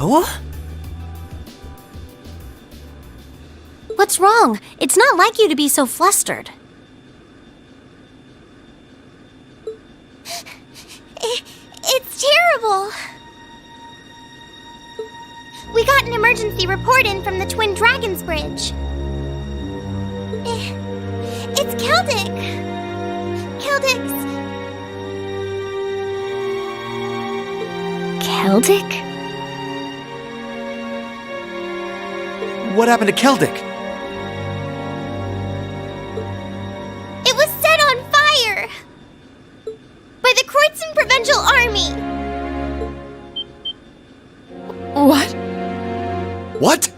Oh? What's wrong? It's not like you to be so flustered. It's terrible. We got an emergency report in from the Twin Dragons Bridge. It's Celtic. Celtic? What happened to Celtic? It was set on fire by the Kreutzen Provincial Army. What? What?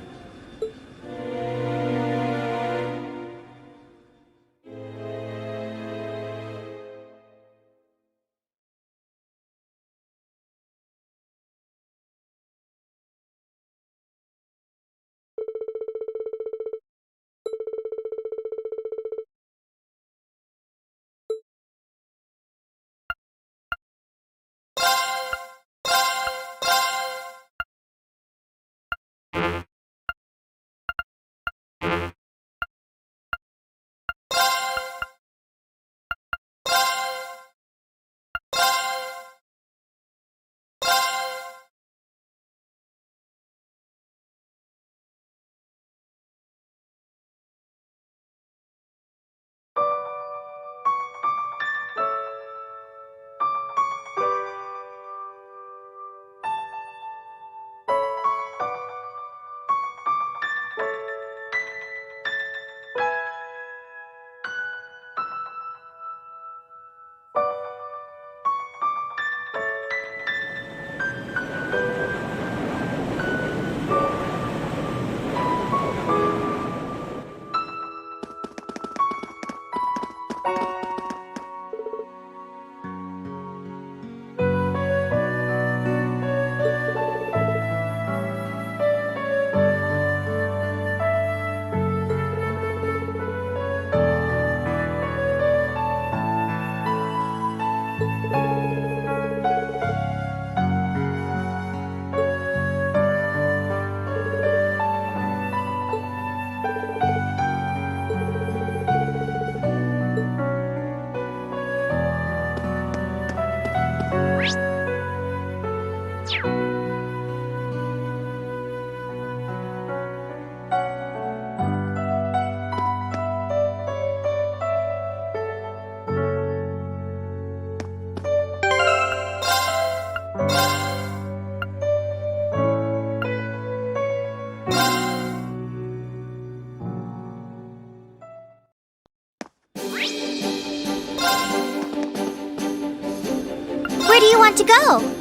Where do you want to go?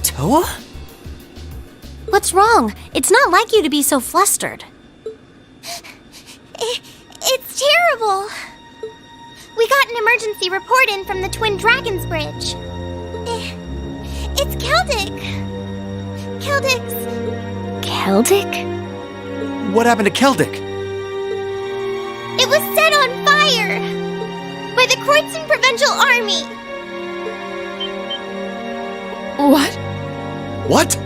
Toa? What's wrong? It's not like you to be so flustered. It's terrible. We got an emergency report in from the Twin Dragons Bridge. It's Celtic. Celtic? What happened to Celtic? It was set on fire by the Croydson Provincial Army. What? What?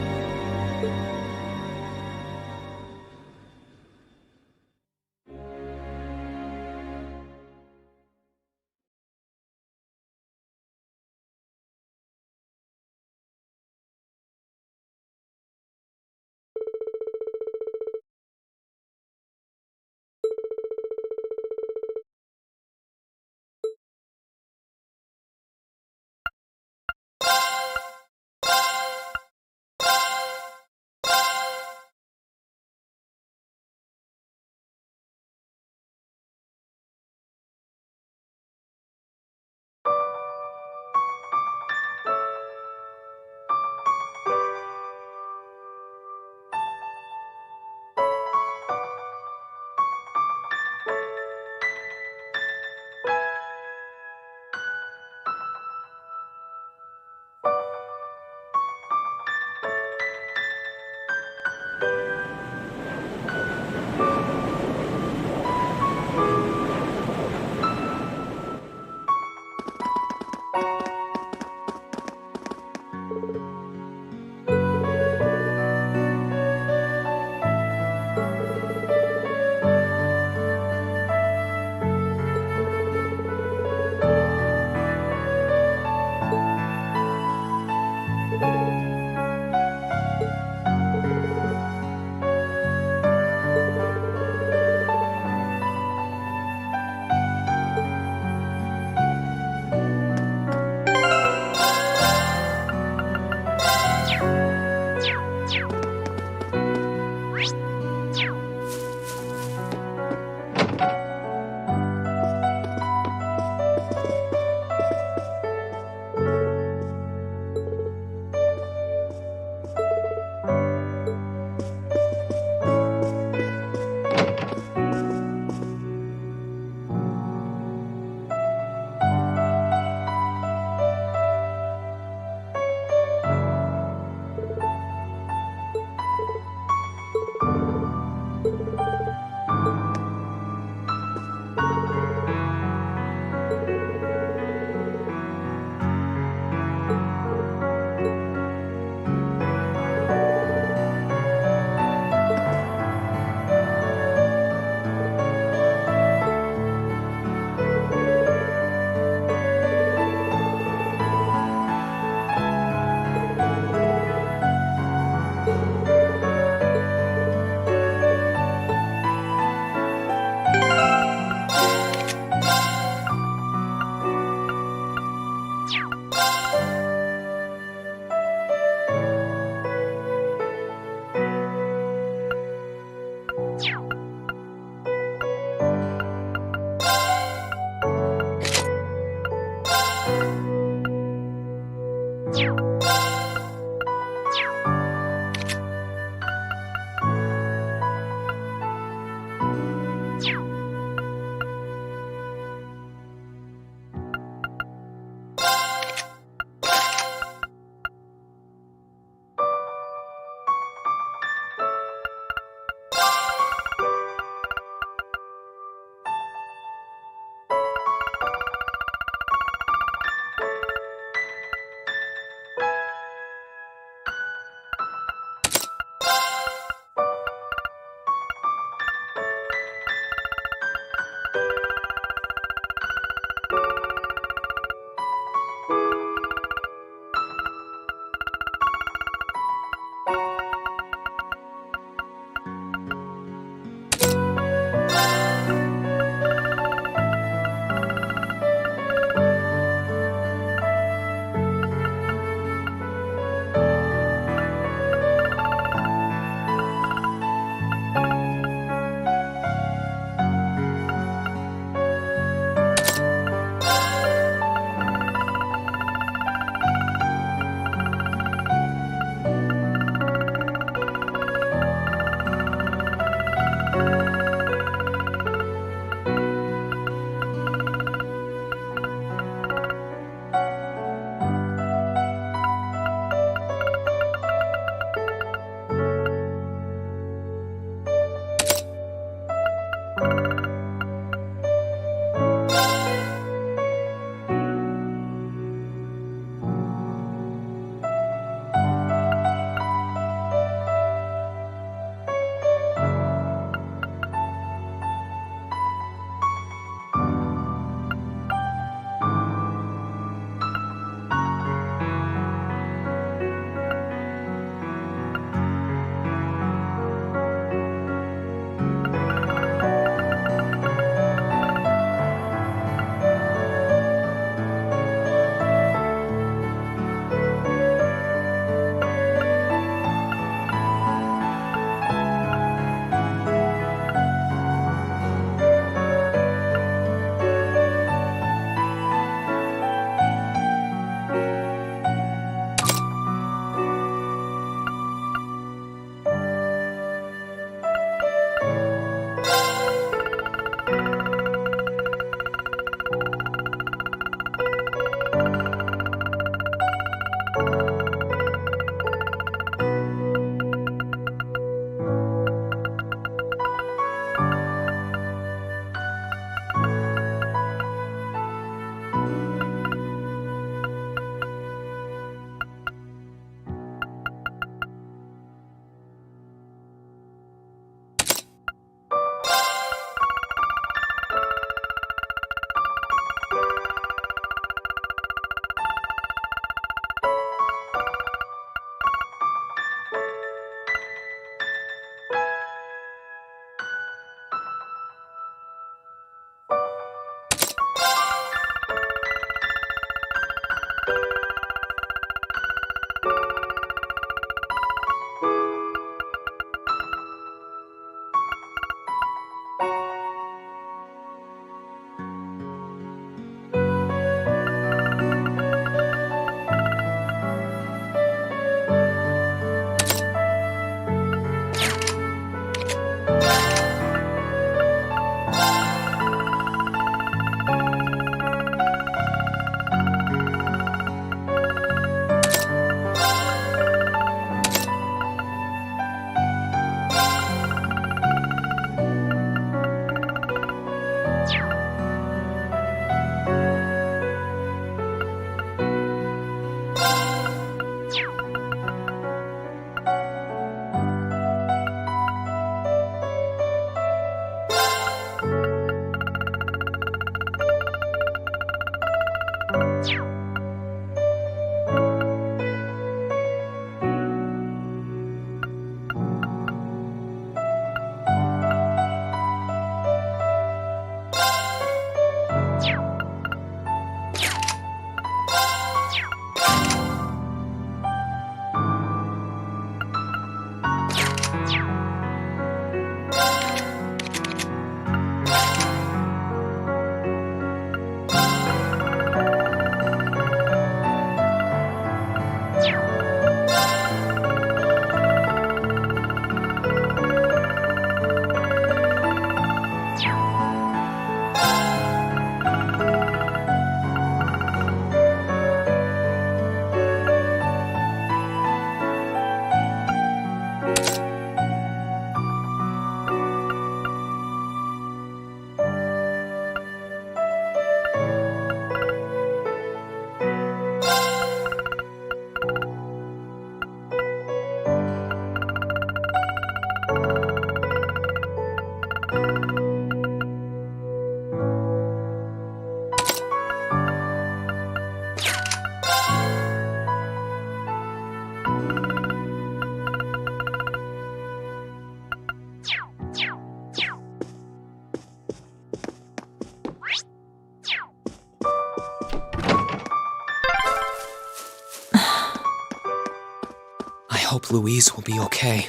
hope Louise will be okay.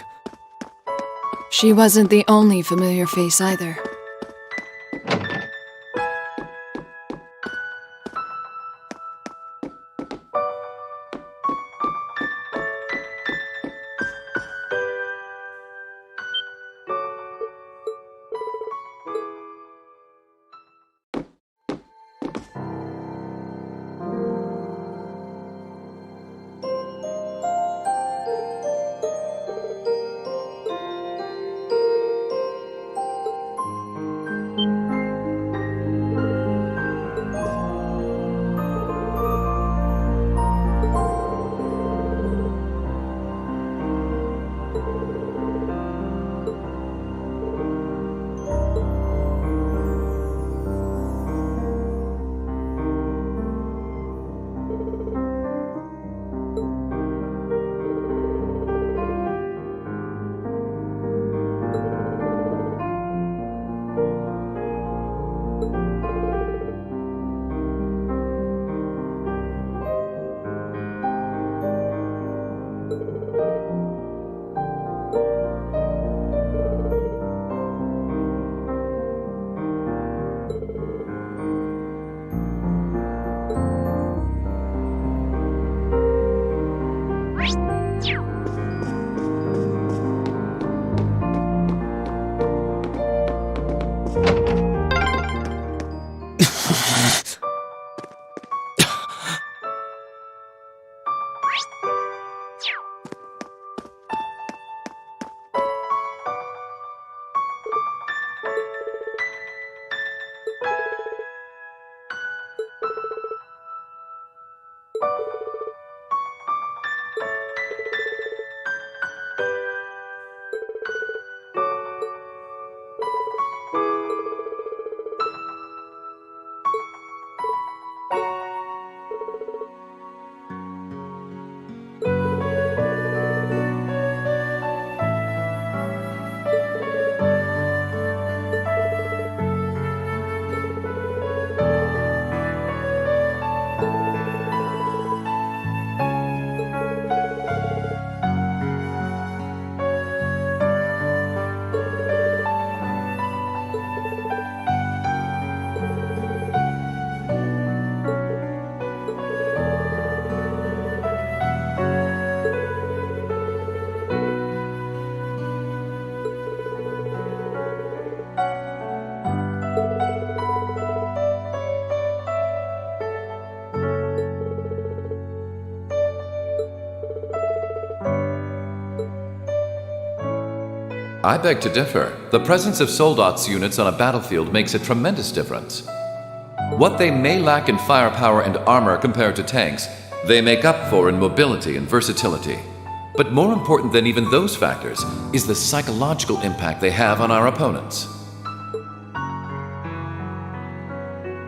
She wasn't the only familiar face either. I beg to differ. The presence of Soldot's units on a battlefield makes a tremendous difference. What they may lack in firepower and armor compared to tanks, they make up for in mobility and versatility. But more important than even those factors is the psychological impact they have on our opponents.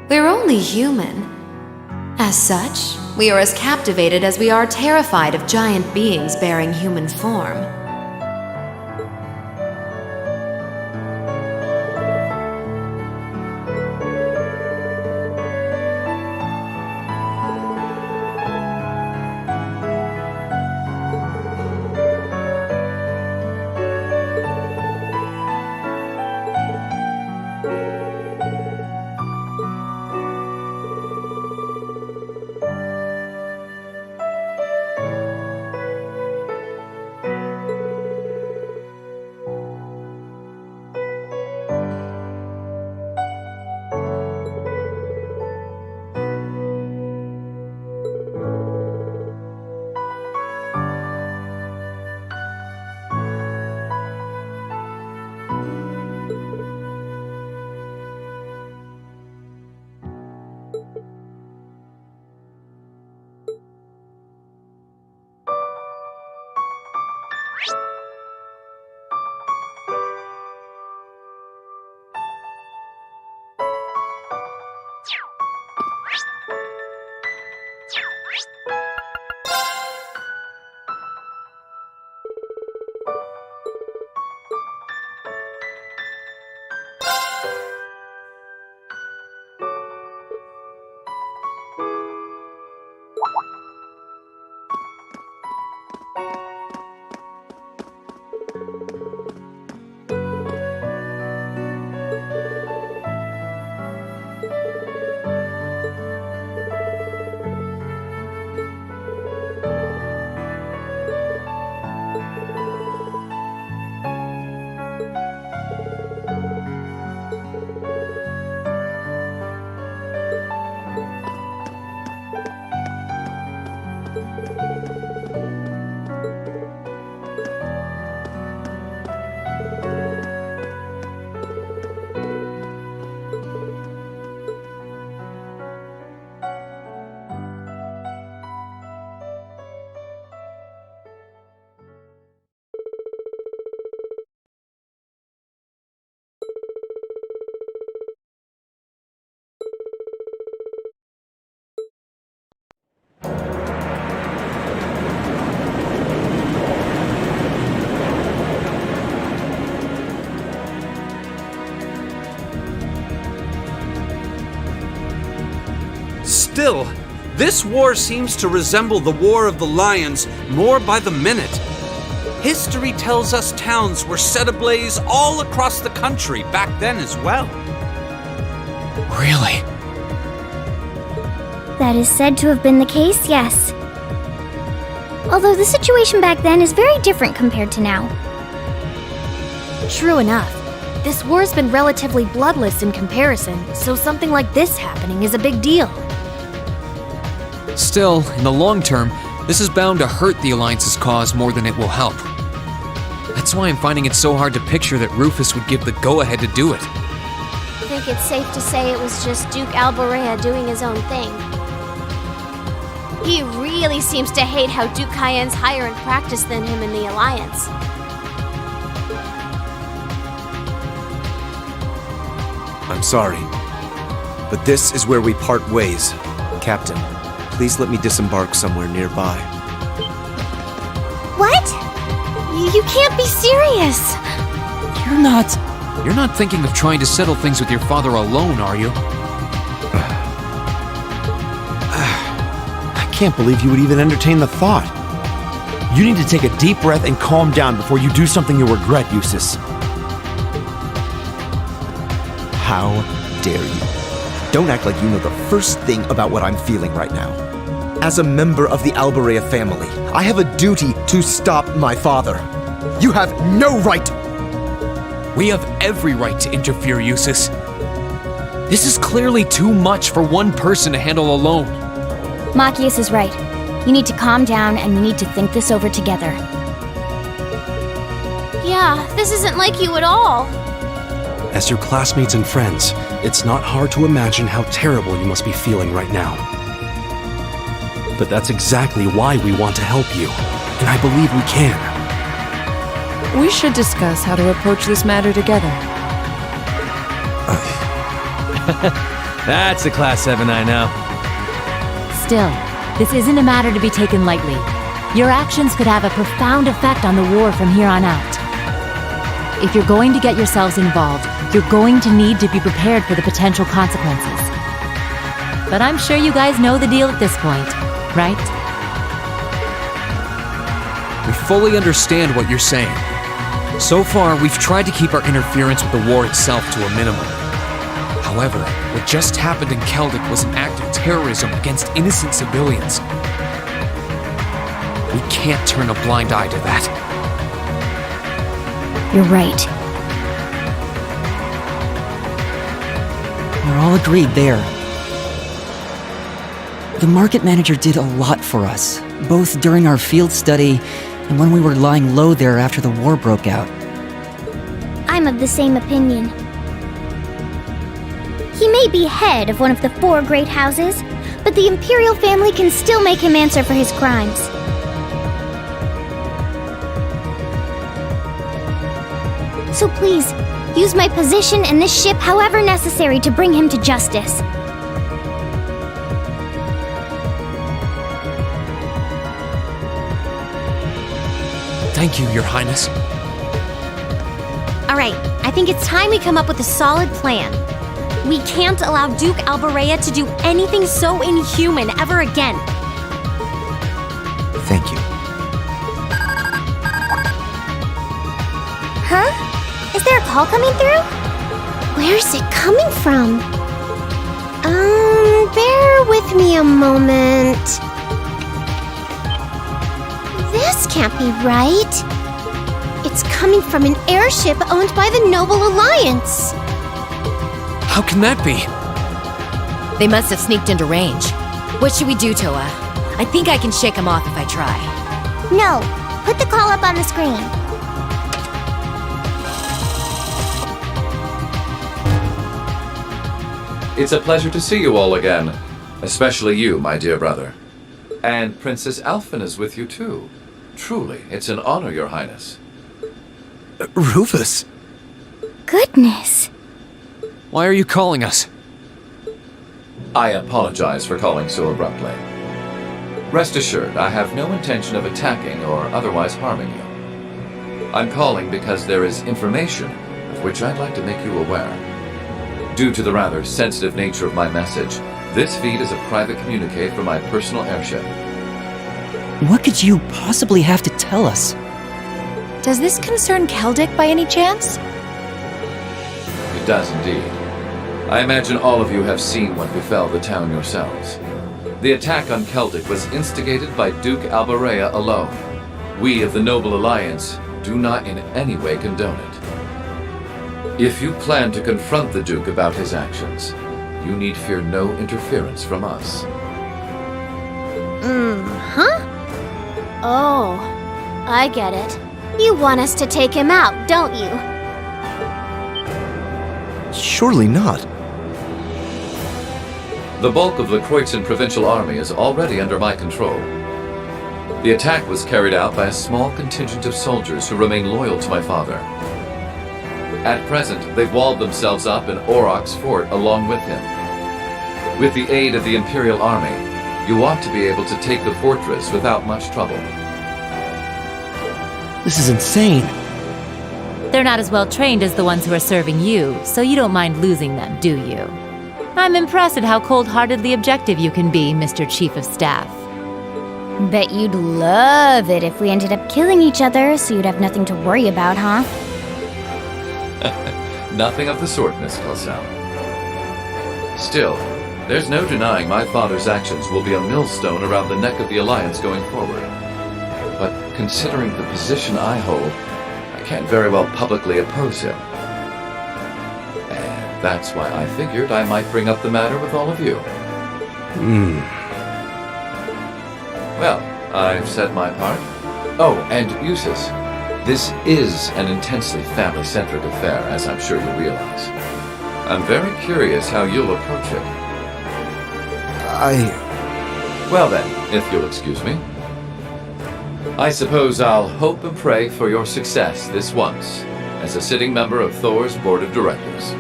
We're only human. As such, we are as captivated as we are terrified of giant beings bearing human form. Still, this war seems to resemble the War of the Lions more by the minute. History tells us towns were set ablaze all across the country back then as well. Really? That is said to have been the case, yes. Although the situation back then is very different compared to now. True enough. This war's been relatively bloodless in comparison, so something like this happening is a big deal. Still, in the long term, this is bound to hurt the Alliance's cause more than it will help. That's why I'm finding it so hard to picture that Rufus would give the go-ahead to do it. I think it's safe to say it was just Duke Alborea doing his own thing. He really seems to hate how Duke Cayenne's higher in practice than him in the Alliance. I'm sorry, but this is where we part ways. Captain, please let me disembark somewhere nearby. What? You can't be serious! You're not thinking of trying to settle things with your father alone, are you? I can't believe you would even entertain the thought. You need to take a deep breath and calm down before you do something you'll regret, Eustace. How dare you? Don't act like you know the first thing about what I'm feeling right now. As a member of the Alborea family, I have a duty to stop my father. You have no right! We have every right to interfere, Eustace. This is clearly too much for one person to handle alone. Machias is right. You need to calm down and we need to think this over together. Yeah, this isn't like you at all. As your classmates and friends, it's not hard to imagine how terrible you must be feeling right now. But that's exactly why we want to help you, and I believe we can. We should discuss how to approach this matter together. That's a Class 7 I know. Still, this isn't a matter to be taken lightly. Your actions could have a profound effect on the war from here on out. If you're going to get yourselves involved, you're going to need to be prepared for the potential consequences. But I'm sure you guys know the deal at this point, right? We fully understand what you're saying. So far, we've tried to keep our interference with the war itself to a minimum. However, what just happened in Celtic was an act of terrorism against innocent civilians. We can't turn a blind eye to that. You're right. We're all agreed there. The market manager did a lot for us, both during our field study and when we were lying low there after the war broke out. I'm of the same opinion. He may be head of one of the 4 great houses, but the Imperial family can still make him answer for his crimes. So please, use my position and this ship however necessary to bring him to justice. Thank you, Your Highness. Alright, I think it's time we come up with a solid plan. We can't allow Duke Alborea to do anything so inhuman ever again. Thank you. Huh? Is there a call coming through? Where's it coming from? Bear with me a moment. This can't be right. It's coming from an airship owned by the Noble Alliance. How can that be? They must have sneaked into range. What should we do, Toa? I think I can shake them off if I try. No, put the call up on the screen. It's a pleasure to see you all again. Especially you, my dear brother. And Princess Alphen is with you too. Truly, it's an honor, Your Highness. Rufus? Goodness. Why are you calling us? I apologize for calling so abruptly. Rest assured, I have no intention of attacking or otherwise harming you. I'm calling because there is information of which I'd like to make you aware. Due to the rather sensitive nature of my message, This feed is a private communique from my personal airship. What could you possibly have to tell us? Does this concern Keldic by any chance? It does indeed. I imagine all of you have seen what befell the town yourselves. The attack on Keldic was instigated by Duke Albarea alone. We of the Noble Alliance do not in any way condone it. If you plan to confront the Duke about his actions, you need fear no interference from us. Oh, I get it. You want us to take him out, don't you? Surely not. The bulk of the Kreutzen Provincial Army is already under my control. The attack was carried out by a small contingent of soldiers who remain loyal to my father. At present, they've walled themselves up in Auroch's fort along with him. With the aid of the Imperial Army, you ought to be able to take the fortress without much trouble. This is insane. They're not as well trained as the ones who are serving you, so you don't mind losing them, do you? I'm impressed at how cold-heartedly objective you can be, Mr. Chief of Staff. Bet you'd love it if we ended up killing each other, so you'd have nothing to worry about, huh? Nothing of the sort, Miss Kelsow. Still, there's no denying my father's actions will be a millstone around the neck of the Alliance going forward. But considering the position I hold, I can't very well publicly oppose him. And that's why I figured I might bring up the matter with all of you. Well, I've said my part. Oh, and Eustace, this is an intensely family-centric affair, as I'm sure you realize. I'm very curious how you'll approach it. Well then, if you'll excuse me. I suppose I'll hope and pray for your success this once, as a sitting member of Thor's Board of Directors.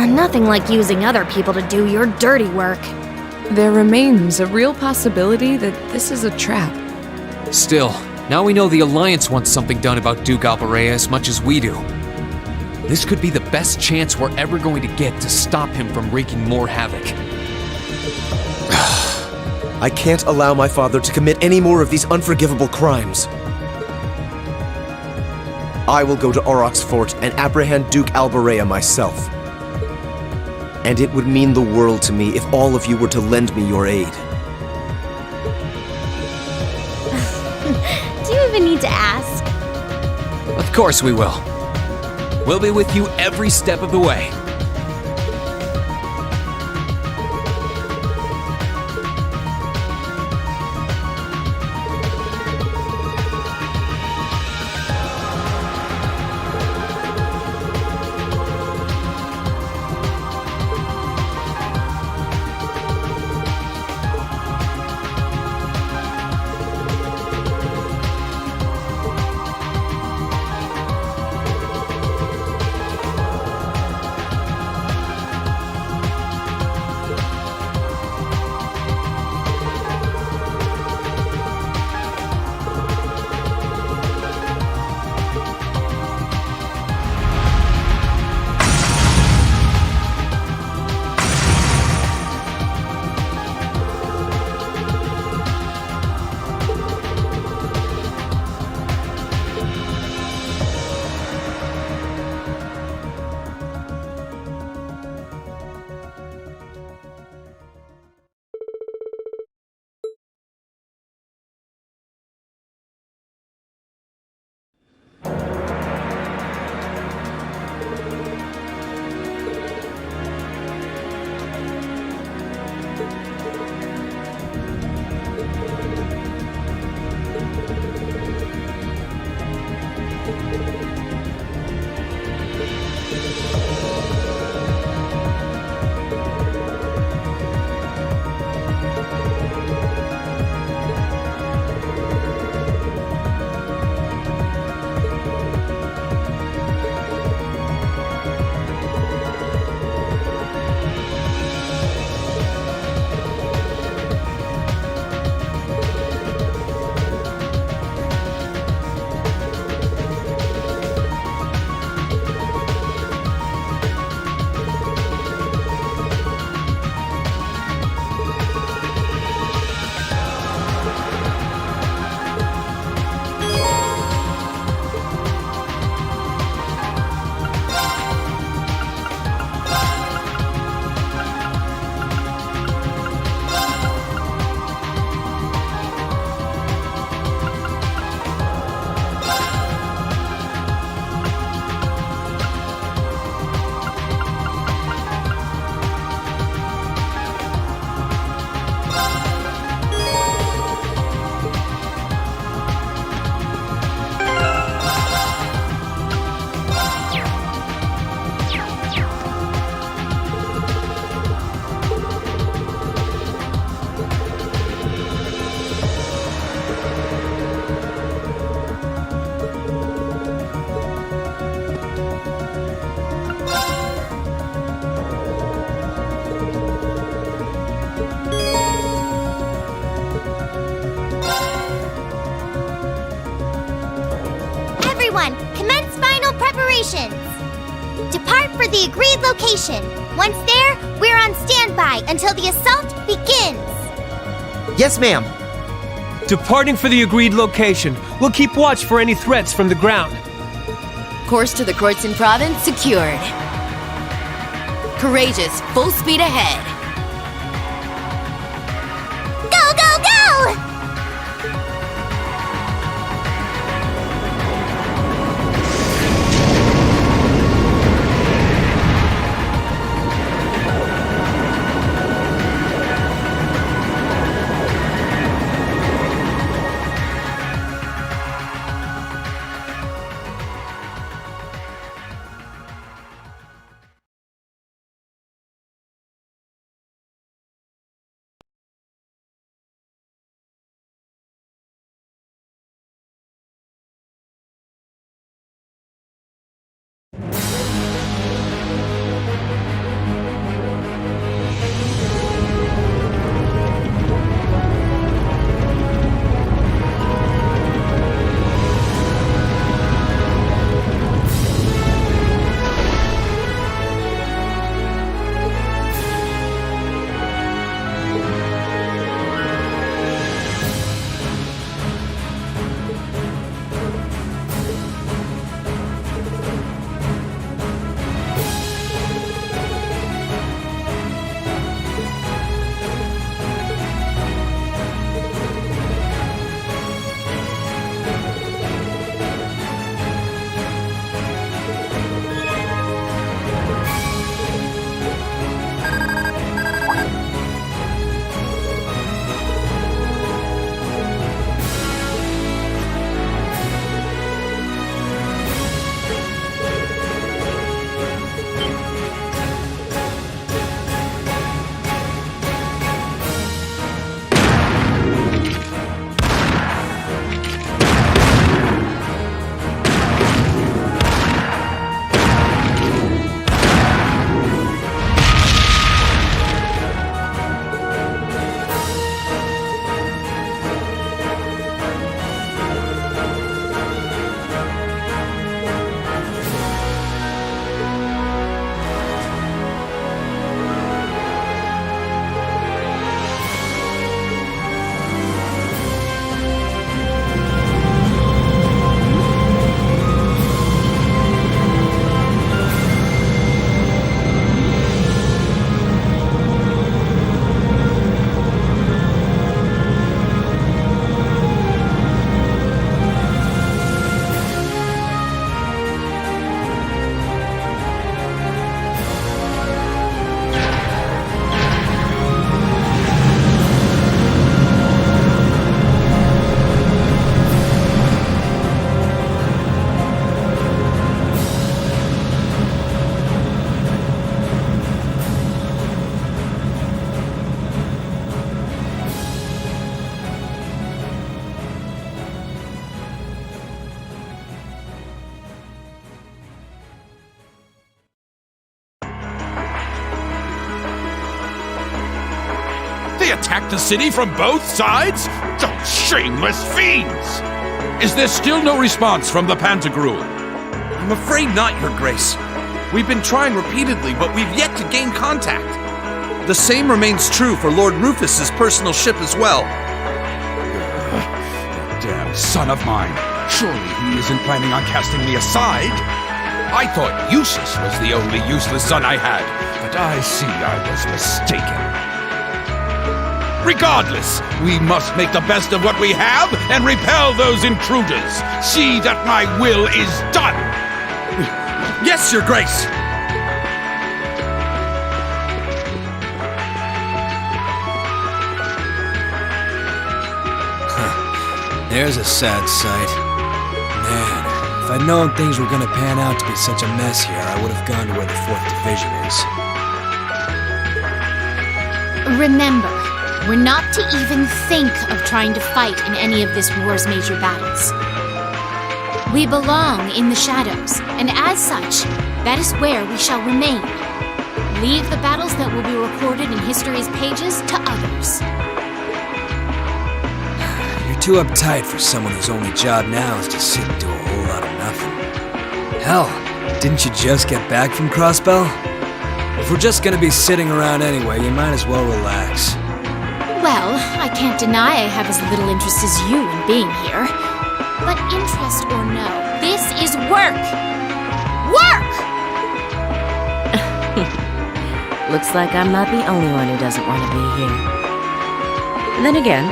Nothing like using other people to do your dirty work. There remains a real possibility that this is a trap. Still, now we know the Alliance wants something done about Duke Albarea as much as we do. This could be the best chance we're ever going to get to stop him from wreaking more havoc. I can't allow my father to commit any more of these unforgivable crimes. I will go to Auroch's fort and apprehend Duke Albarea myself. And it would mean the world to me if all of you were to lend me your aid. Do you even need to ask? Of course we will. We'll be with you every step of the way. instructions. Depart for the agreed location. Once there, we're on standby until the assault begins. Yes, ma'am. Departing for the agreed location. We'll keep watch for any threats from the ground. Course to the Kreuzon province secured. Courageous, full speed ahead. Go, go, go! They attacked the city from both sides? Those shameless fiends! Is there still no response from the Pantagruel? I'm afraid not, Your Grace. We've been trying repeatedly, but we've yet to gain contact. The same remains true for Lord Rufus's personal ship as well. Damn son of mine. Surely he isn't planning on casting me aside. I thought Eustace was the only useless son I had, but I see I was mistaken. Regardless, we must make the best of what we have and repel those intruders. See that my will is done. Yes, Your Grace. There's a sad sight. Man, if I'd known things were gonna pan out to be such a mess here, I would have gone to where the 4th Division is. Remember, we're not to even think of trying to fight in any of this war's major battles. We belong in the shadows, and as such, that is where we shall remain. Leave the battles that will be recorded in history's pages to others. You're too uptight for someone whose only job now is to sit and do a whole lot of nothing. Hell, Didn't you just get back from Crossbell? If we're just gonna be sitting around anyway, you might as well relax. Well, I can't deny I have as little interest as you in being here. But interest or no, this is work! Work! Looks like I'm not the only one who doesn't want to be here. Then again,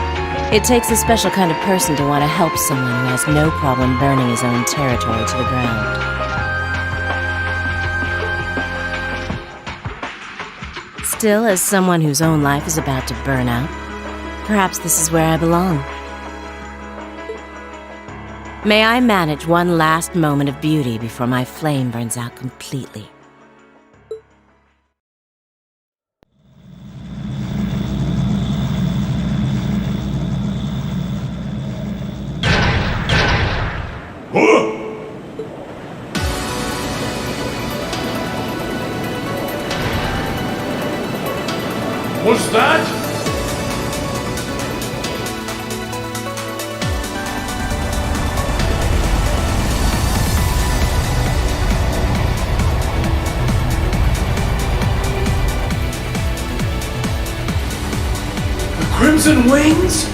it takes a special kind of person to want to help someone who has no problem burning his own territory to the ground. Still, as someone whose own life is about to burn out, perhaps this is where I belong. May I manage one last moment of beauty before my flame burns out completely. What's that? The Crimson Wings?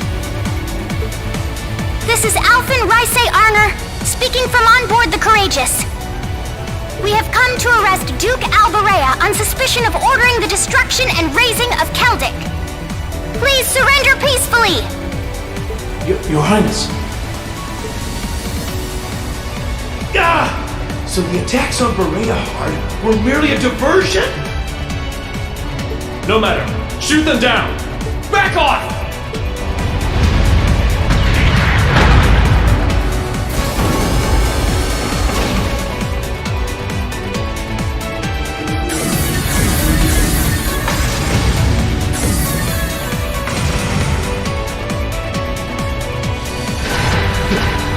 This is Alphen Raisei Arner, speaking from on board the Courageous. We have come to arrest Duke Alberea on suspicion of ordering the destruction and razing of Keldic. Please surrender peacefully! Your Highness. Ah! So the attacks on Berea Hard were merely a diversion? No matter. Shoot them down! Back off!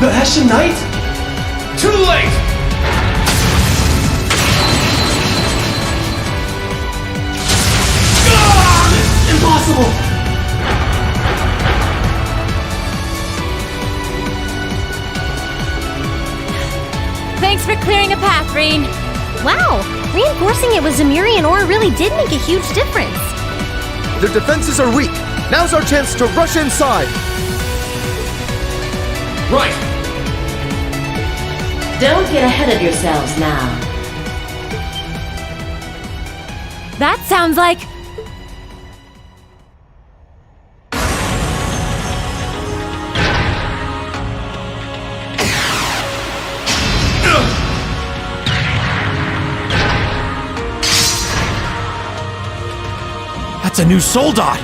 The Hessian Knight? Too late! Impossible! Thanks for clearing a path, Rain. Wow, reinforcing it with Zemurian ore really did make a huge difference. Their defenses are weak. Now's our chance to rush inside. Right! Don't get ahead of yourselves now. That sounds like... That's a new soldat!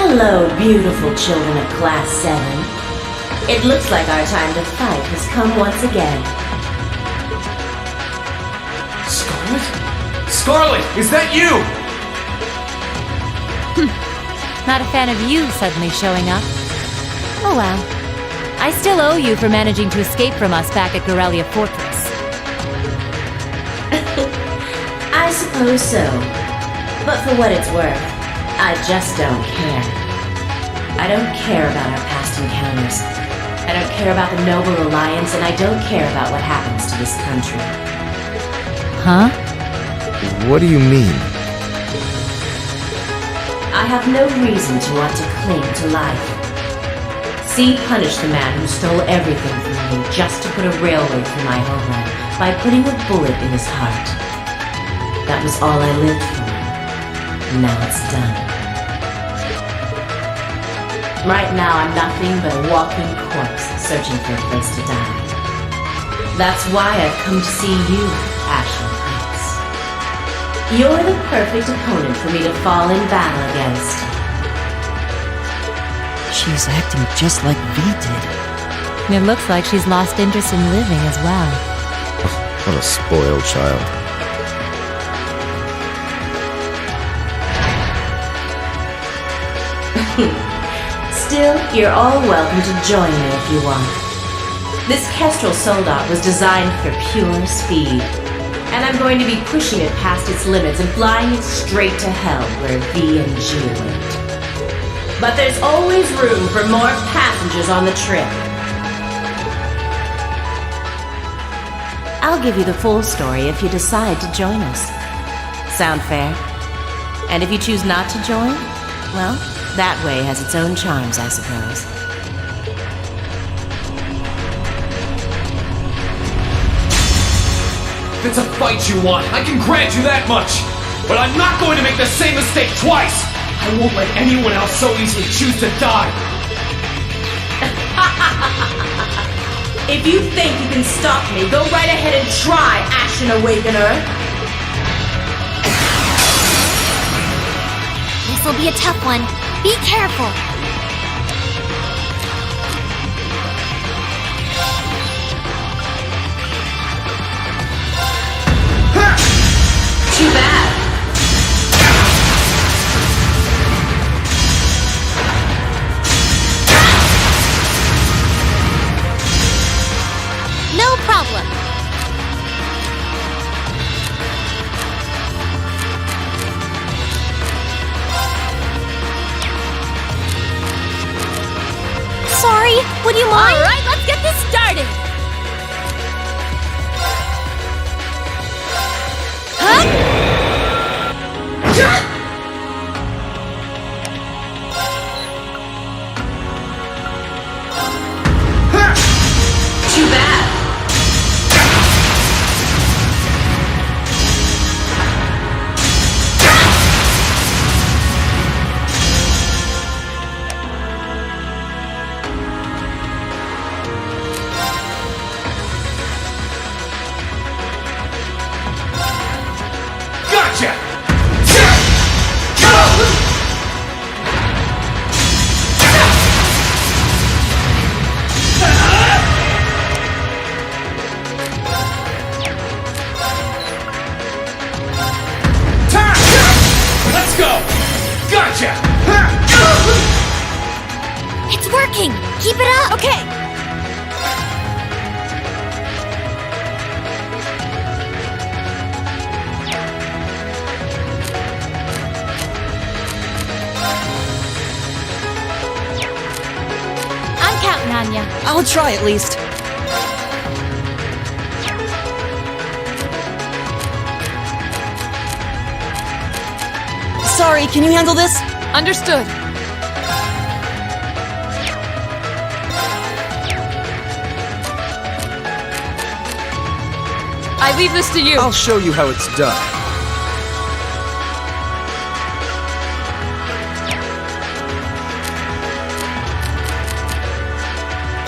Hello, beautiful children of Class 7. It looks like our time to fight has come once again. Scarlet? Scarlet, is that you? Not a fan of you suddenly showing up. Oh well. I still owe you for managing to escape from us back at Gorelia Fortress. I suppose so. But for what it's worth, I just don't care. I don't care about our past encounters. I don't care about the Noble Alliance, and I don't care about what happens to this country. Huh? What do you mean? I have no reason to want to cling to life. See punish the man who stole everything from me just to put a railway through my homeland by putting a bullet in his heart. That was all I lived for. Now it's done. Right now I'm nothing but a walking corpse searching for a place to die. That's why I've come to see you, Ashen Prince. You're the perfect opponent for me to fall in battle against. She's acting just like V did. It looks like she's lost interest in living as well. What a spoiled child. Still, you're all welcome to join me if you want. This Kestrel Soldat was designed for pure speed, and I'm going to be pushing it past its limits and flying it straight to hell where V and G wait. But there's always room for more passengers on the trip. I'll give you the full story if you decide to join us. Sound fair? And if you choose not to join, well, that way has its own charms, I suppose. If it's a fight you want, I can grant you that much. But I'm not going to make the same mistake twice. I won't let anyone else so easily choose to die. If you think you can stop me, go right ahead and try, Ashen Awakener. This'll be a tough one. Be careful. Too bad. No problem. Sorry, would you mind? All right, let's get this started. Too bad. Gotcha! Let's go! Gotcha! It's working. Keep it up. Okay. I'm counting on you. I'll try at least. Sorry, can you handle this? Understood. I leave this to you. I'll show you how it's done.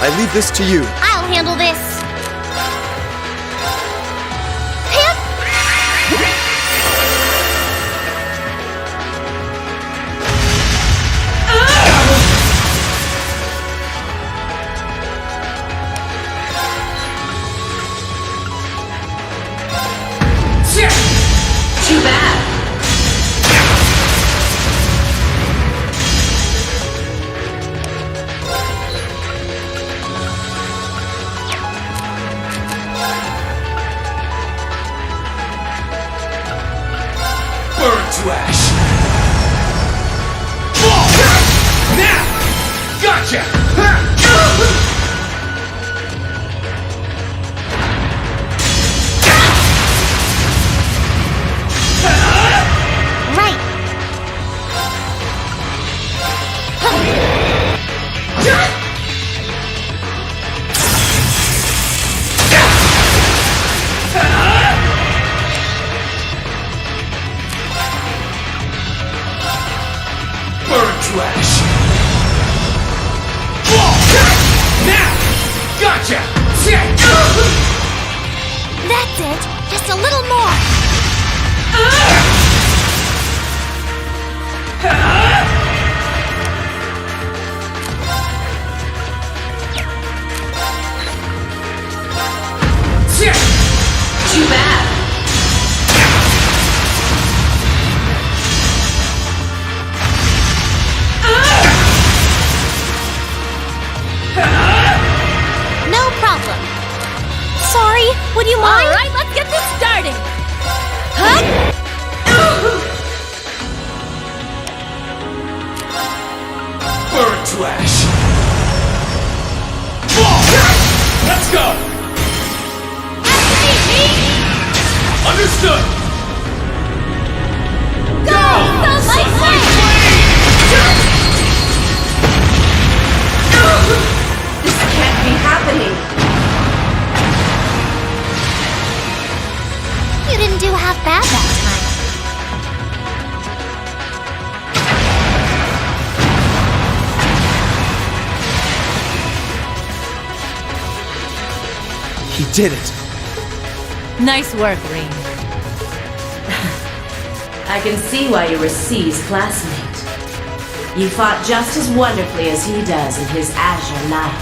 I leave this to you. I'll handle this. Too bad. Burn to ash! Now! Gotcha! Right. Burn to ash! Now! Gotcha! That's it. Just a little more. Too bad. No problem. Sorry, would you mind? All right, let's get this started. burn to ash! Let's go! Understood! Go! Sunlight Flame! This can't be happening! You didn't do half bad that time. He did it. Nice work, Ring. I can see why you were C's classmate. You fought just as wonderfully as he does in his azure life.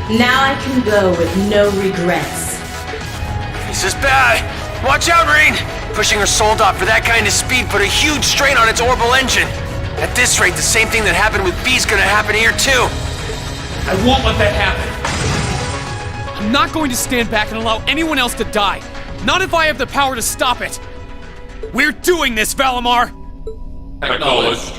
Now I can go with no regrets. This is bad. Watch out, Rain! Pushing her Soldat for that kind of speed put a huge strain on its orbital engine. At this rate, the same thing that happened with B's gonna happen here too. I won't let that happen. I'm not going to stand back and allow anyone else to die. Not if I have the power to stop it. We're doing this, Valimar! Acknowledged.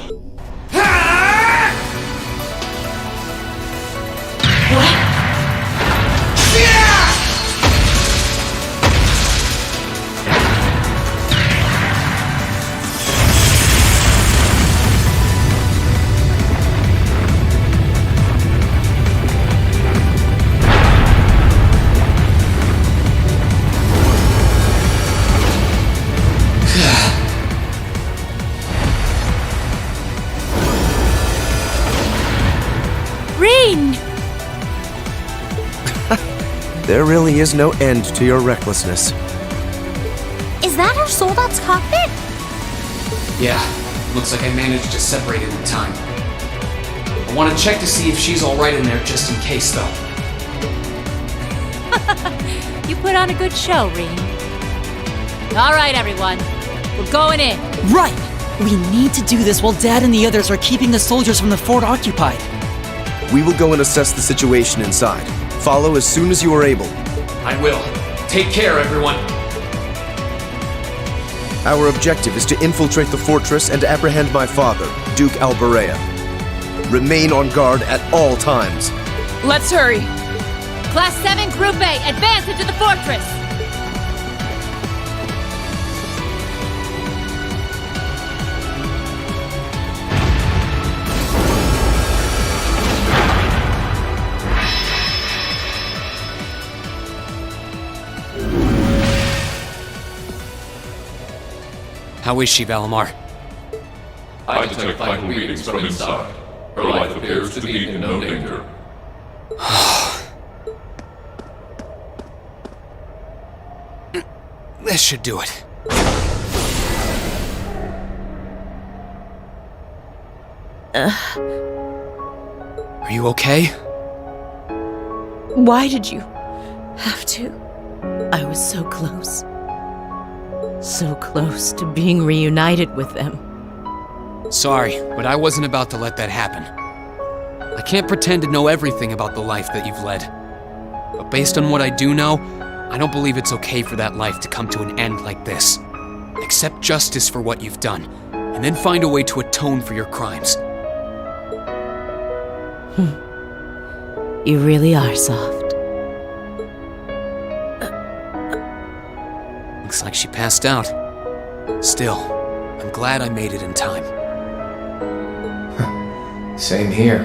Ring! There really is no end to your recklessness. Is that our Soldat's cockpit? Yeah, looks like I managed to separate it in time. I want to check to see if she's alright in there just in case, though. You put on a good show, Ring. All right, everyone. We're going in. Right! We need to do this while Dad and the others are keeping the soldiers from the fort occupied. We will go and assess the situation inside. Follow as soon as you are able. I will. Take care, everyone. Our objective is to infiltrate the fortress and apprehend my father, Duke Alberea. Remain on guard at all times. Let's hurry. Class 7 Group A, advance into the fortress! How is she, Valimar? I detect vital readings from inside. Her life appears to be in no danger. This should do it. Are you okay? Why did you have to? I was so close. So close to being reunited with them. Sorry, but I wasn't about to let that happen. I can't pretend to know everything about the life that you've led. But based on what I do know, I don't believe it's okay for that life to come to an end like this. Accept justice for what you've done, and then find a way to atone for your crimes. You really are soft. Looks like she passed out. Still, I'm glad I made it in time. Same here.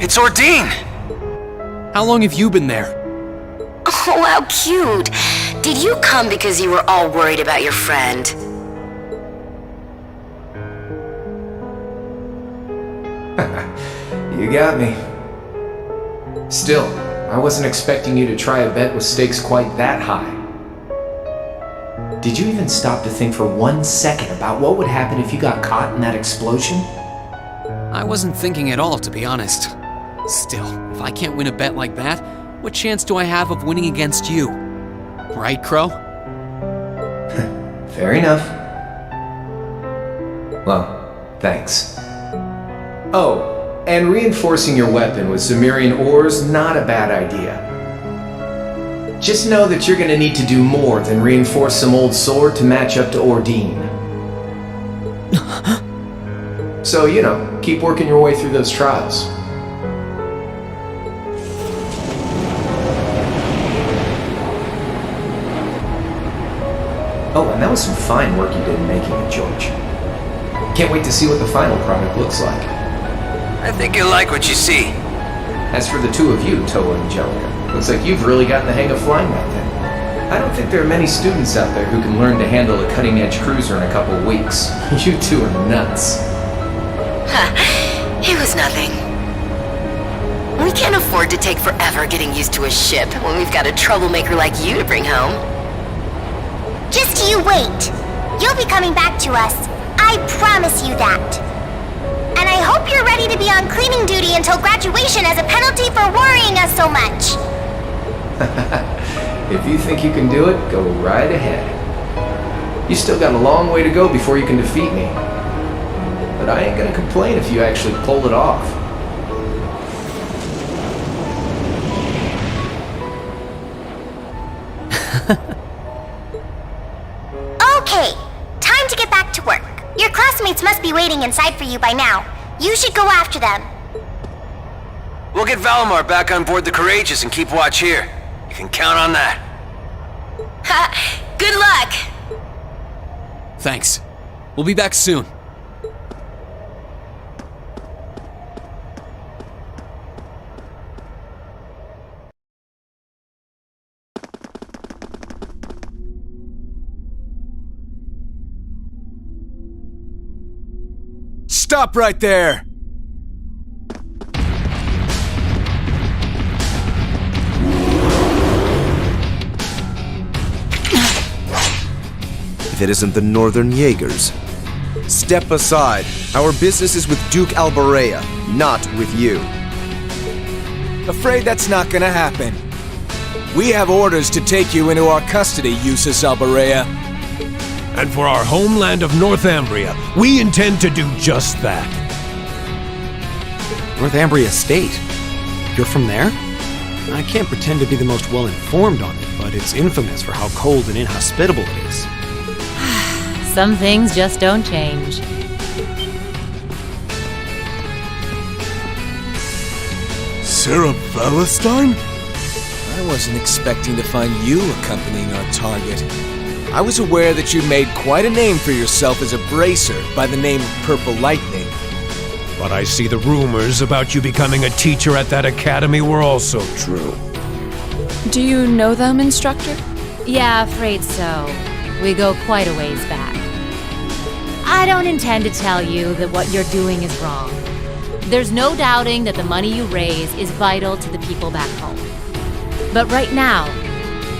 It's Ordine! How long have you been there? Oh, how cute! Did you come because you were all worried about your friend? You got me. Still, I wasn't expecting you to try a bet with stakes quite that high. Did you even stop to think for 1 second about what would happen if you got caught in that explosion? I wasn't thinking at all, to be honest. Still, if I can't win a bet like that, what chance do I have of winning against you? Right, Crow? Fair enough. Well, thanks. Oh, and reinforcing your weapon with Zemirian ores, not a bad idea. Just know that you're gonna need to do more than reinforce some old sword to match up to Ordine. So, keep working your way through those trials. Oh, and that was some fine work you did in making it, George. Can't wait to see what the final product looks like. I think you'll like what you see. As for the two of you, Toa and Angelica, looks like you've really gotten the hang of flying that thing. I don't think there are many students out there who can learn to handle a cutting-edge cruiser in a couple of weeks. You two are nuts. It was nothing. We can't afford to take forever getting used to a ship when we've got a troublemaker like you to bring home. Just you wait. You'll be coming back to us. I promise you that. And I hope you're ready to be on cleaning duty until graduation as a penalty for worrying us so much. If you think you can do it, go right ahead. You still got a long way to go before you can defeat me. But I ain't gonna complain if you actually pull it off. Okay, time to get back to work. Your classmates must be waiting inside for you by now. You should go after them. We'll get Valimar back on board the Courageous and keep watch here. You can count on that. Good luck! Thanks. We'll be back soon. Stop right there! If it isn't the Northern Jaegers. Step aside. Our business is with Duke Alberea, not with you. Afraid that's not gonna happen. We have orders to take you into our custody, Usus Alberea. And for our homeland of Northumbria, we intend to do just that. Northumbria State? You're from there? I can't pretend to be the most well-informed on it, but it's infamous for how cold and inhospitable it is. Some things just don't change. Sarah Valentine? I wasn't expecting to find you accompanying our target. I was aware that you made quite a name for yourself as a bracer by the name of Purple Lightning. But I see the rumors about you becoming a teacher at that academy were also true. Do you know them, Instructor? Yeah, afraid so. We go quite a ways back. I don't intend to tell you that what you're doing is wrong. There's no doubting that the money you raise is vital to the people back home. But right now,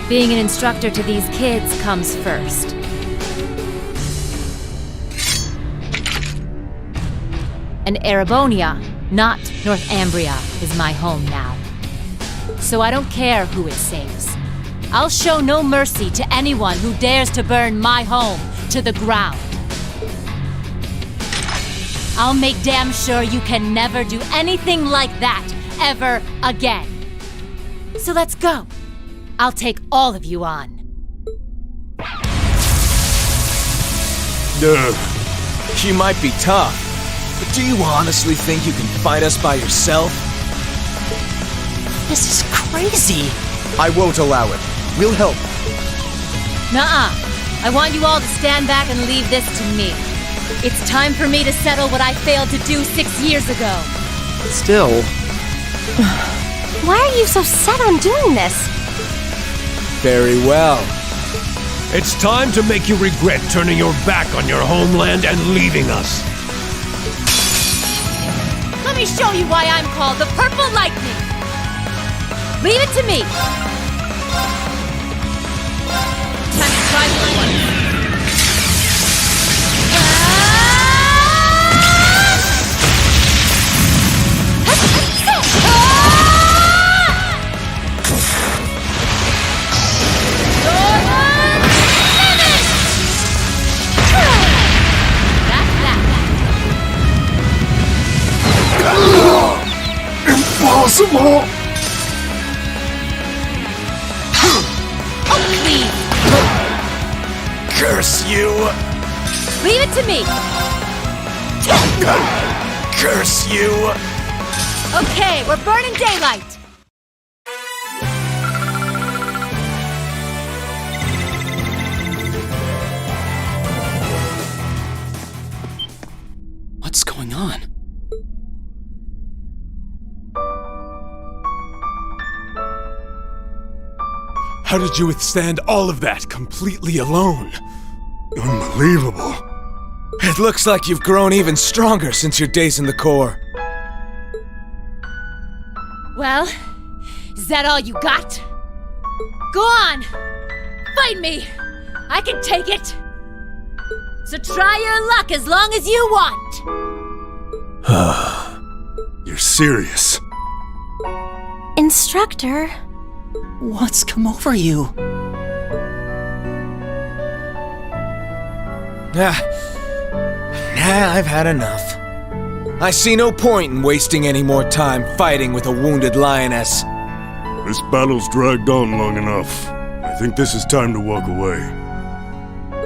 being an instructor to these kids comes first. And Erebonia, not Northumbria, is my home now. So I don't care who it saves. I'll show no mercy to anyone who dares to burn my home to the ground. I'll make damn sure you can never do anything like that ever again. So let's go. I'll take all of you on. She might be tough, but do you honestly think you can fight us by yourself? This is crazy. I won't allow it. We'll help. Nuh-uh. I want you all to stand back and leave this to me. It's time for me to settle what I failed to do 6 years ago. Still... Why are you so set on doing this? Very well. It's time to make you regret turning your back on your homeland and leaving us. Let me show you why I'm called the Purple Lightning. Leave it to me. Time to try this one. Impossible! you! Leave it to me! Curse you! Okay, we're burning daylight! What's going on? How did you withstand all of that completely alone? Unbelievable. It looks like you've grown even stronger since your days in the Corps. Well, is that all you got? Go on! Fight me! I can take it! So try your luck as long as you want! You're serious? Instructor? What's come over you? I've had enough. I see no point in wasting any more time fighting with a wounded lioness. This battle's dragged on long enough. I think this is time to walk away.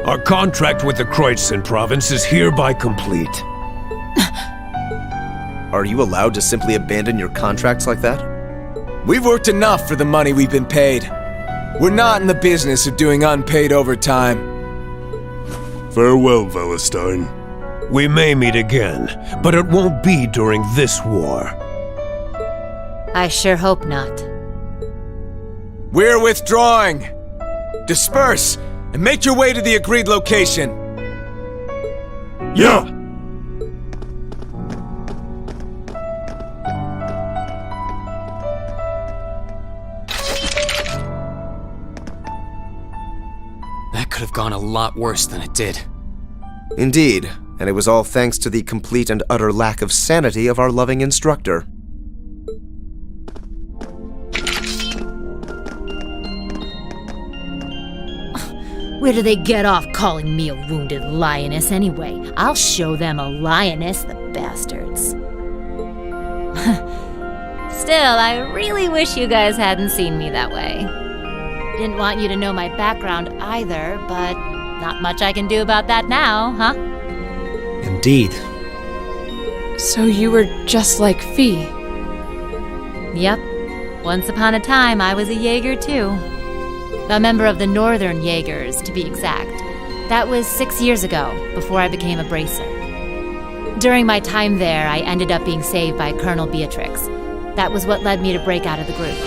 Our contract with the Kreutzen province is hereby complete. Are you allowed to simply abandon your contracts like that? We've worked enough for the money we've been paid. We're not in the business of doing unpaid overtime. Farewell, Valestein. We may meet again, but it won't be during this war. I sure hope not. We're withdrawing! Disperse, and make your way to the agreed location. Yeah! That could have gone a lot worse than it did. Indeed, and it was all thanks to the complete and utter lack of sanity of our loving instructor. Where do they get off calling me a wounded lioness anyway? I'll show them a lioness, the bastards. Still, I really wish you guys hadn't seen me that way. Didn't want you to know my background either, but not much I can do about that now, huh? Indeed. So you were just like Fee? Yep. Once upon a time, I was a Jaeger too. A member of the Northern Jaegers, to be exact. That was 6 years ago, before I became a bracer. During my time there, I ended up being saved by Colonel Beatrix. That was what led me to break out of the group.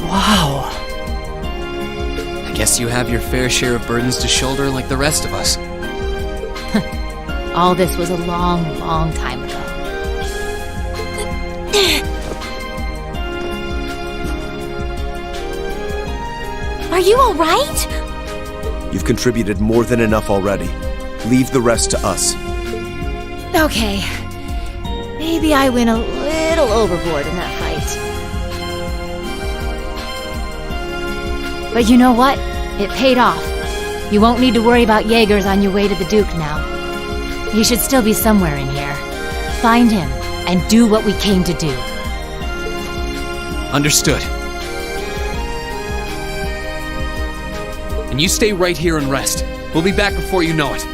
Wow. I guess you have your fair share of burdens to shoulder like the rest of us. All this was a long, long time ago. Are you all right? You've contributed more than enough already. Leave the rest to us. Okay. Maybe I went a little overboard in that fight. But you know what? It paid off. You won't need to worry about Jaegers on your way to the Duke now. He should still be somewhere in here. Find him, and do what we came to do. Understood. And you stay right here and rest. We'll be back before you know it.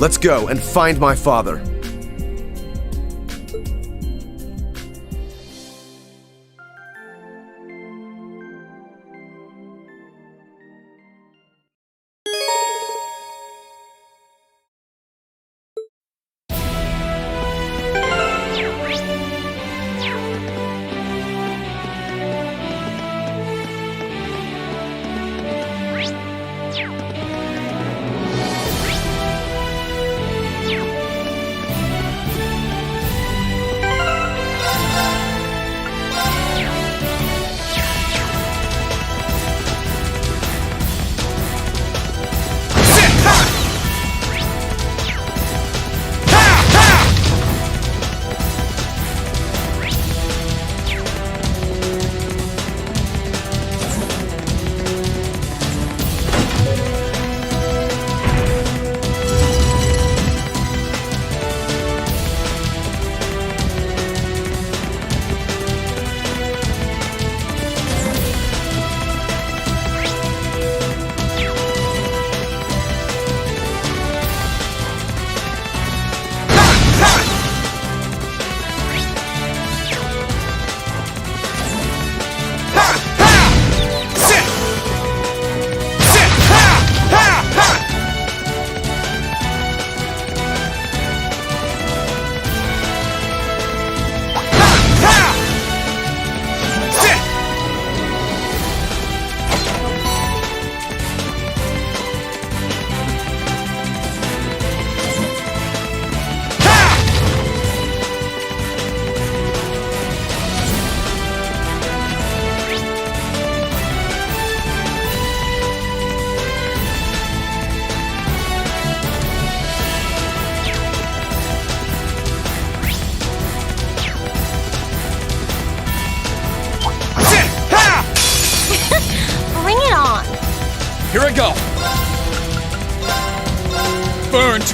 Let's go and find my father.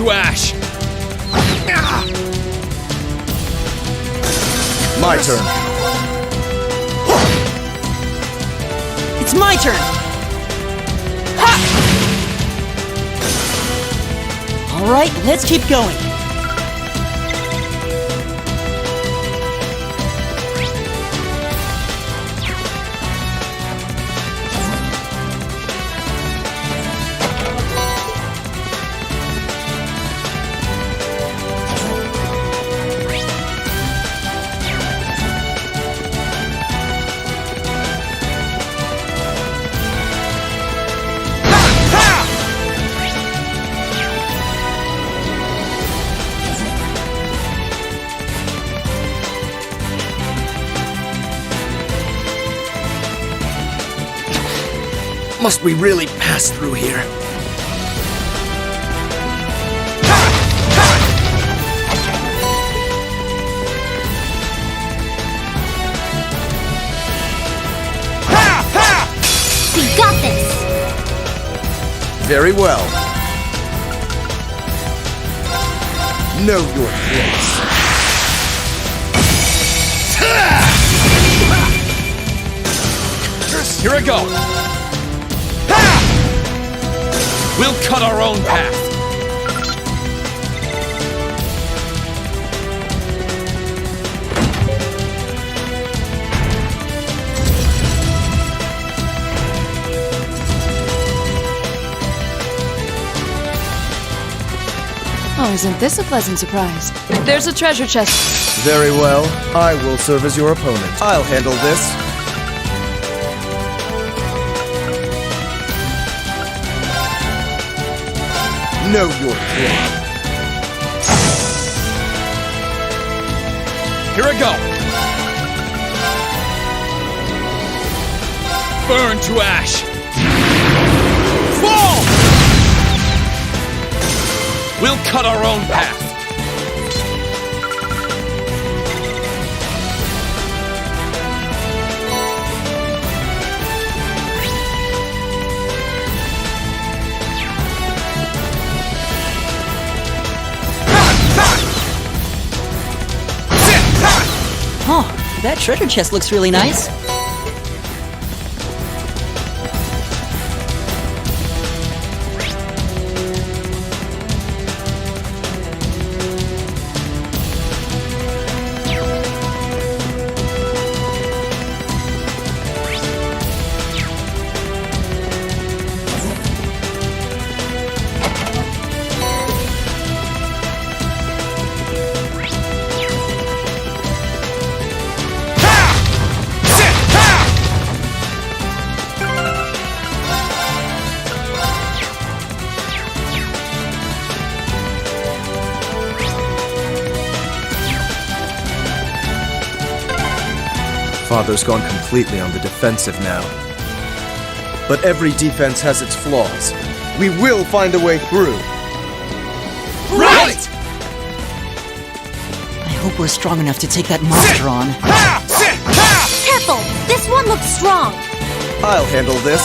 to ash! My turn. It's my turn! All right, let's keep going. Must we really pass through here? We got this! Very well. Know your place. Here I go! We'll cut our own path! Oh, isn't this a pleasant surprise? There's a treasure chest. Very well. I will serve as your opponent. I'll handle this. Know your place. Here I go! Burn to ash! Fall! We'll cut our own path! Oh, that treasure chest looks really nice. Father's gone completely on the defensive now. But every defense has its flaws. We will find a way through. Right! I hope we're strong enough to take that monster on. Careful! This one looks strong! I'll handle this.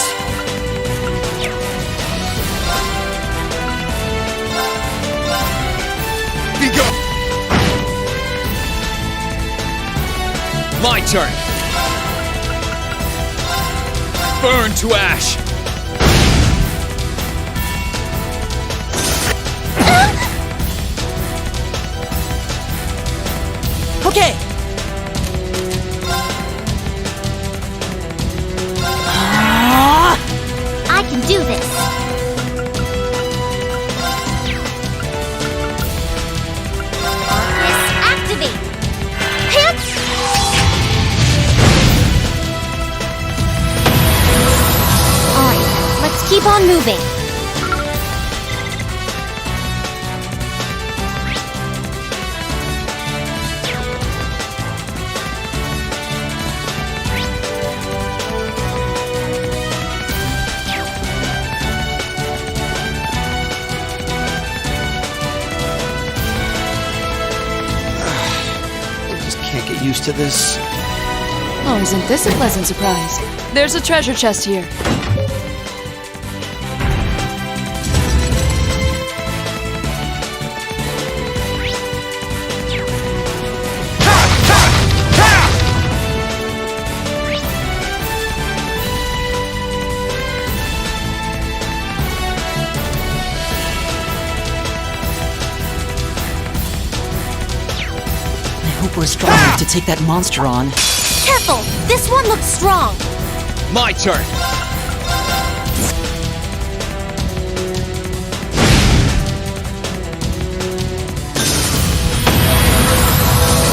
Be gone! My turn! Burn to ash! Okay! I can do this! Arcus, activate! Hit! Alright, let's keep on moving. Can't get used to this. Oh, isn't this a pleasant surprise? There's a treasure chest here. is strong enough to take that monster on. Careful! This one looks strong! My turn!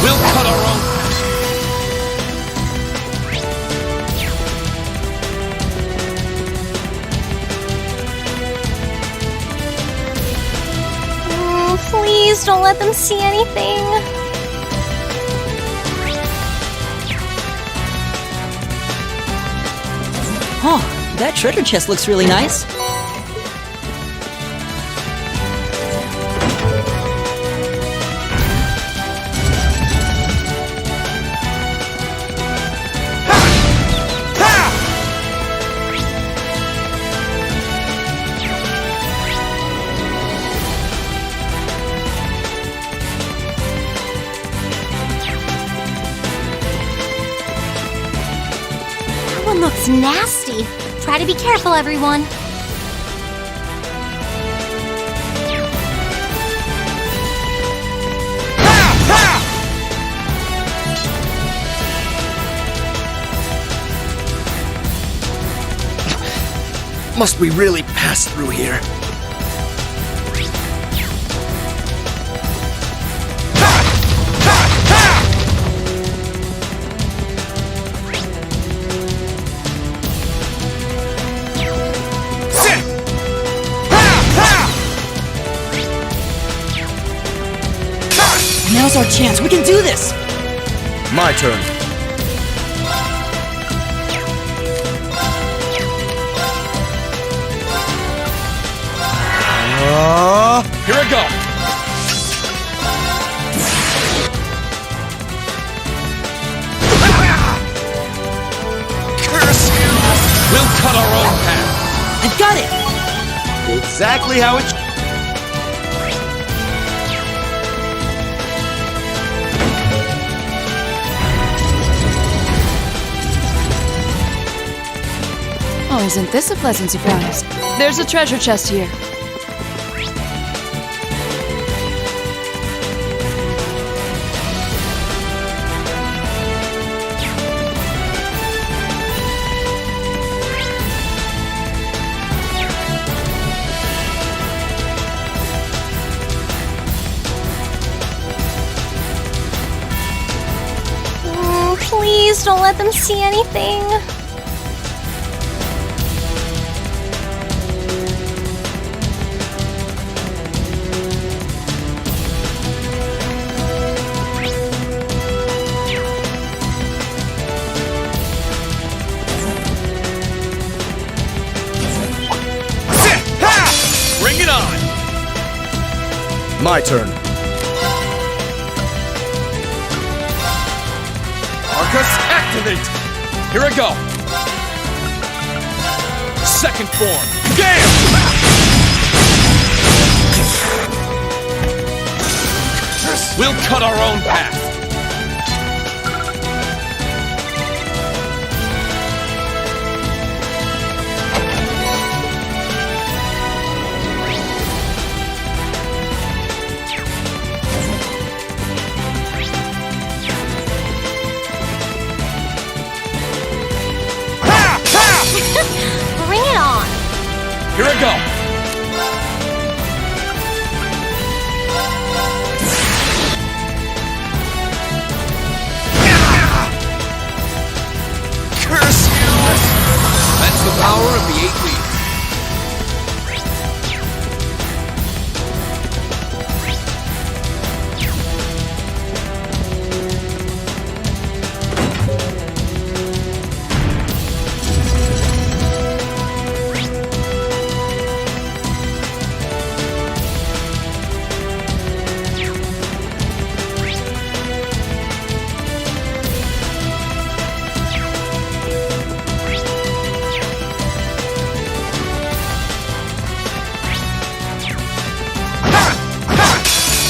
We'll cut our own. Please don't let them see anything. Huh, that treasure chest looks really nice. That one looks nasty. Try to be careful, everyone. Must we really pass through here? Now's our chance. We can do this. My turn. Here I go. Curse you! We'll cut our own path. I've got it. Exactly how it. Oh, isn't this a pleasant surprise? There's a treasure chest here. Please don't let them see anything. Bring it on! My turn. Arcus, activate! Here I go! Second form, gale! We'll cut our own path. Bring it on! Here I go! Curse you! That's the power of the 8 leaves.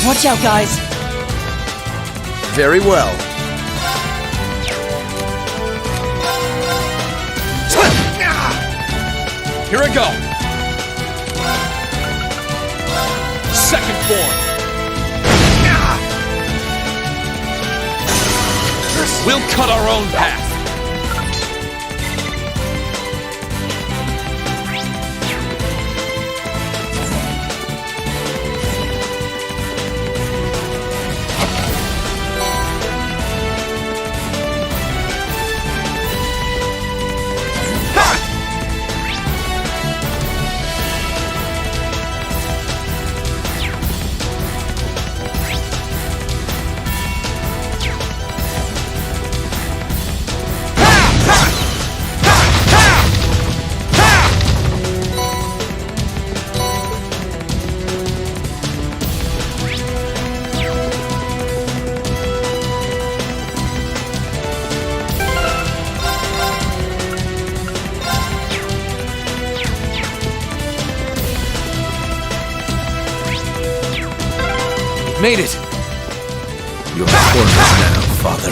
Watch out, guys. Very well. Here I go! Second form. We'll cut our own path. Made it! You're cornered now, Father.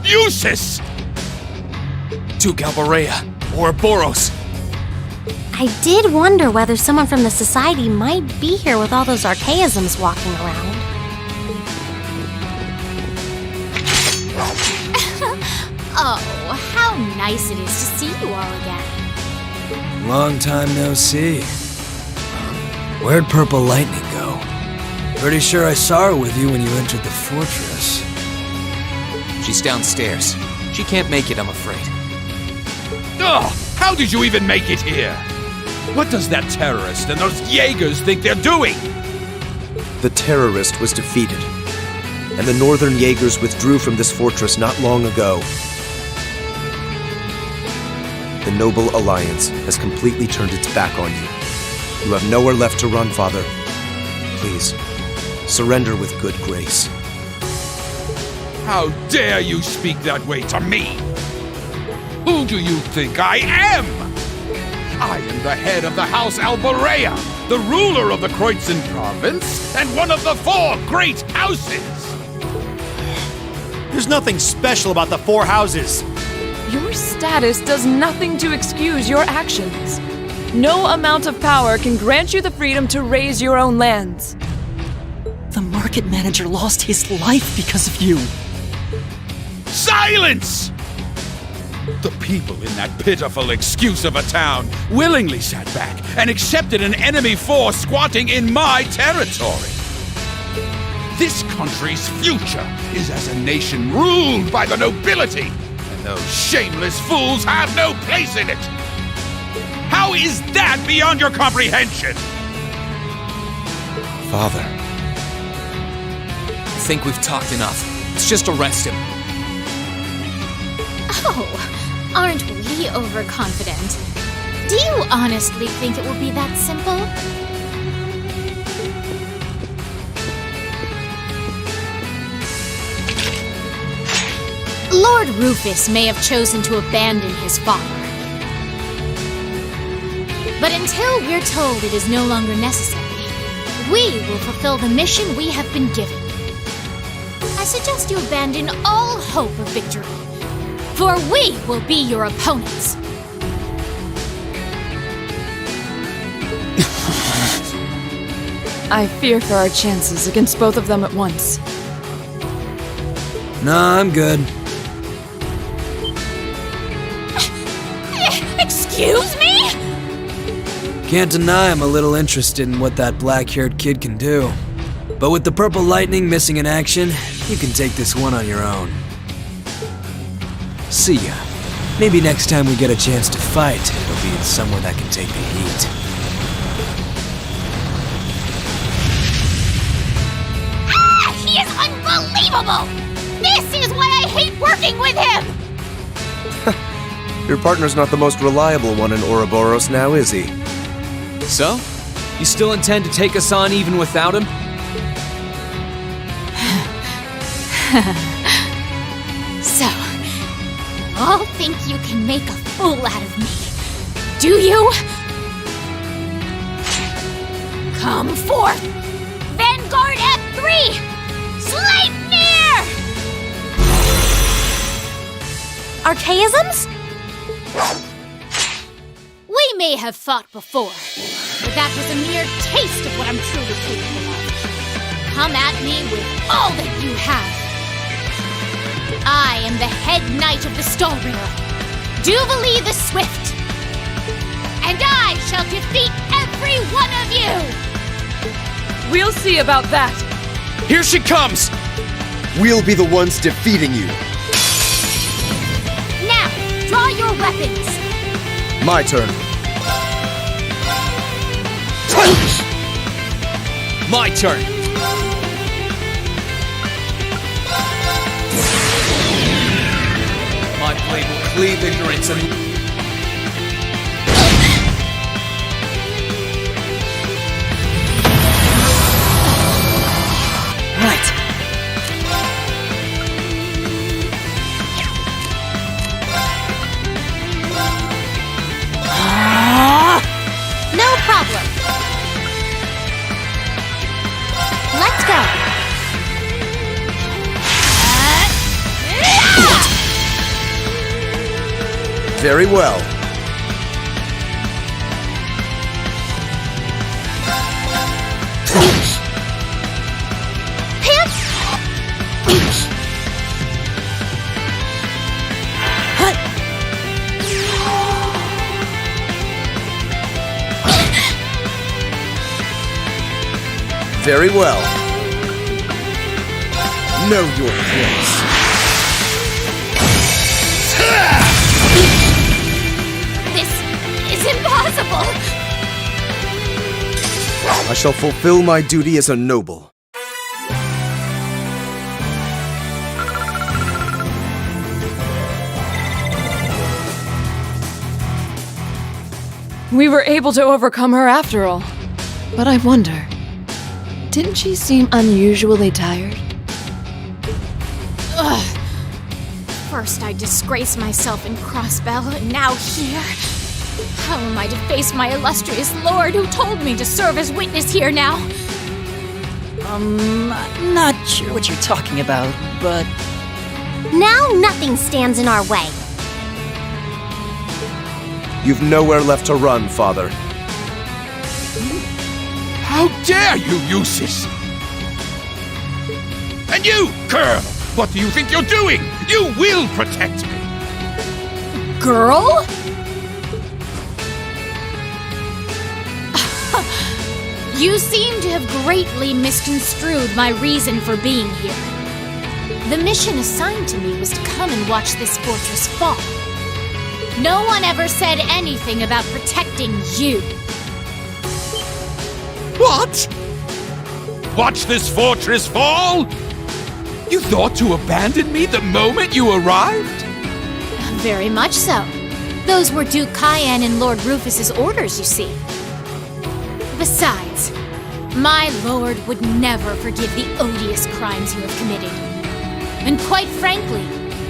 Useless! Duke Alborea, Ouroboros. I did wonder whether someone from the Society might be here with all those archaisms walking around. Oh, how nice it is to see you all again. Long time no see. Where'd Purple Lightning go? Pretty sure I saw her with you when you entered the fortress. She's downstairs. She can't make it, I'm afraid. Ugh! How did you even make it here? What does that terrorist and those Jaegers think they're doing? The terrorist was defeated, and the Northern Jaegers withdrew from this fortress not long ago. The Noble Alliance has completely turned its back on you. You have nowhere left to run, Father. Please, surrender with good grace. How dare you speak that way to me? Who do you think I am? I am the head of the House Alborea, the ruler of the Kreutzen province, and one of the 4 great houses! There's nothing special about the 4 houses. Your status does nothing to excuse your actions. No amount of power can grant you the freedom to raise your own lands. The market manager lost his life because of you. Silence! The people in that pitiful excuse of a town willingly sat back and accepted an enemy force squatting in my territory. This country's future is as a nation ruled by the nobility, and those shameless fools have no place in it. How is that beyond your comprehension? Father. I think we've talked enough. Let's just arrest him. Oh, aren't we overconfident? Do you honestly think it will be that simple? Lord Rufus may have chosen to abandon his father. But until we're told it is no longer necessary, we will fulfill the mission we have been given. I suggest you abandon all hope of victory, for we will be your opponents. I fear for our chances against both of them at once. Nah, I'm good. Excuse me? Can't deny I'm a little interested in what that black-haired kid can do. But with the Purple Lightning missing in action, you can take this one on your own. See ya. Maybe next time we get a chance to fight, it'll be in somewhere that can take the heat. Ah! He is unbelievable! This is why I hate working with him! Your partner's not the most reliable one in Ouroboros now, is he? So? You still intend to take us on even without him? All think you can make a fool out of me, do you? Come forth! Vanguard F3! Sleipnir! Archaisms? We may have fought before, but that was a mere taste of what I'm truly capable of. Come at me with all that you have. I am the head knight of the Stallringer, Jubilee the Swift, and I shall defeat every one of you! We'll see about that. Here she comes! We'll be the ones defeating you. Now, draw your weapons. My turn. My turn! My blade will cleave ignorance and... Right. No problem. Let's go. Very well. Very well. Know your place. This is impossible! I shall fulfill my duty as a noble. We were able to overcome her after all. But I wonder, didn't she seem unusually tired? Ugh. First I disgrace myself in Crossbell, and now here. How am I to face my illustrious lord who told me to serve as witness here now? Not sure what you're talking about, but... Now nothing stands in our way. You've nowhere left to run, Father. How dare you use this? And you, girl! What do you think you're doing? You will protect me! Girl? You seem to have greatly misconstrued my reason for being here. The mission assigned to me was to come and watch this fortress fall. No one ever said anything about protecting you. What? Watch this fortress fall? You thought to abandon me the moment you arrived? Very much so. Those were Duke Cayenne and Lord Rufus's orders, you see. Besides, my lord would never forgive the odious crimes you have committed. And quite frankly,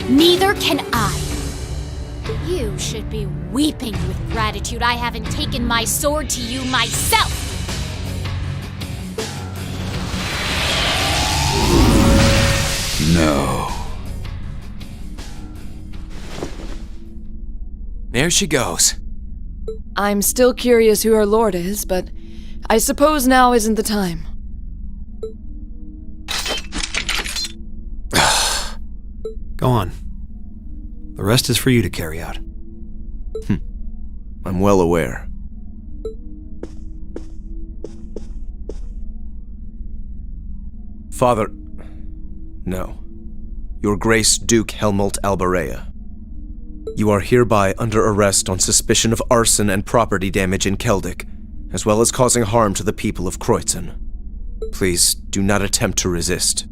neither can I. You should be weeping with gratitude I haven't taken my sword to you myself! No. There she goes. I'm still curious who her lord is, but I suppose now isn't the time. Go on. The rest is for you to carry out. I'm well aware. Father... No. Your Grace Duke Helmut Albarea. You are hereby under arrest on suspicion of arson and property damage in Keldic, as well as causing harm to the people of Kreutzen. Please do not attempt to resist.